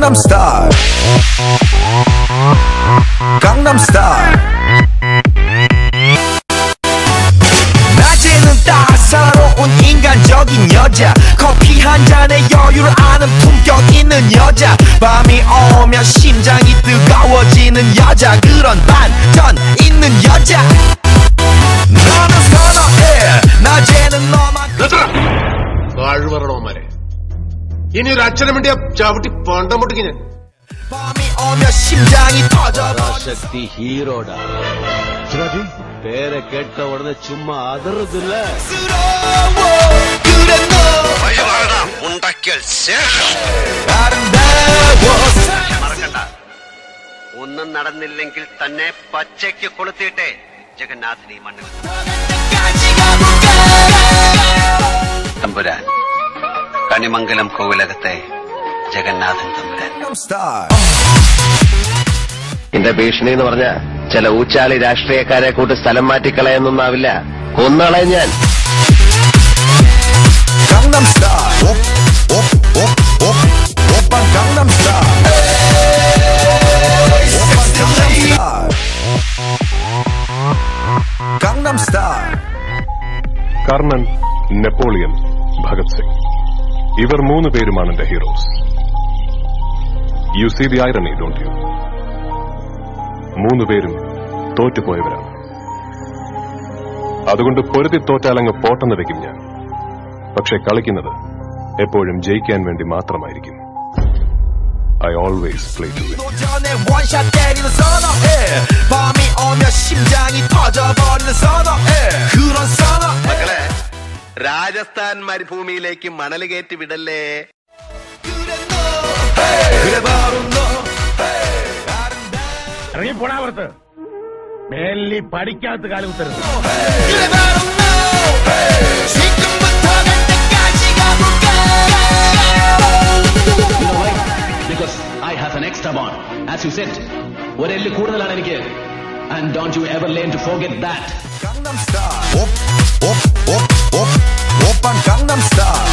Gangnam Style. Gangnam Style. 낮에는 따사로운 인간적인 여자, 커피 한 잔에 여유를 아는 품격 있는 여자, 밤이 오면 심장이 뜨거워지는 여자, 그런 반전 있는 여자. 너는 선어해, 낮에는 너만. കഴിവറണോമാരെ ഇനി ഒരു അച്ഛനും വേണ്ടി ചവിട്ടി പണ്ടം പൊട്ടിക്ക് ഞാൻ. 밤이 오면 심장이 터져버려. ശക്തി ഹീറോടാ. പേരെ കേട്ട ഉടനെ ചുമ്മാ അതറുന്നില്ല. മറക്കണ്ട, ഒന്നും നടന്നില്ലെങ്കിൽ തന്നെ പച്ചയ്ക്ക് കൊളുത്തിയിട്ടേ ജഗന്നാഥിനി മണ്ണിൽ. തമ്പുരാൻ, കണിമംഗലം കോവിലകത്തെ ജഗന്നാഥൻ തമ്പുരാൻ. എന്റെ ഭീഷണി എന്ന് പറഞ്ഞ ചില ഊച്ചാളി രാഷ്ട്രീയക്കാരെ കൂട്ട് സ്ഥലം മാറ്റിക്കളയെന്നൊന്നാവില്ല, കൊന്നളയും ഞാൻ. Gangnam Style. Oppa Gangnam Style. Gangnam Style. Karnan, Napoleon, Bhagat Singh, ഇവർ 3 പേരുമാണ് എന്റെ heroes. You see the irony, don't you? 3 പേരും തോറ്റുപോയവരാണ്. അതുകൊണ്ട് പൊരുതി തോറ്റാലങ്ങ് പോട്ടെന്ന് വെക്കും ഞാൻ. പക്ഷെ കളിക്കുന്നത് എപ്പോഴും ജയിക്കാൻ വേണ്ടി മാത്രമായിരിക്കും. I always play to win. മക്കളെ, രാജസ്ഥാൻ മരുഭൂമിയിലേക്ക് മണൽ കയറ്റി വിടല്ലേ. ഇറങ്ങിപ്പോടാ പുറത്ത്. മേലി പഠിക്കാത്ത കാലം ഉത്തരവ്. Because I have an extra bond. As you said, ഒരു എല്ല് കൂടുതലാണ് എനിക്ക്. And don't you ever learn to forget that. Gangnam Style. Oppa Gangnam Style.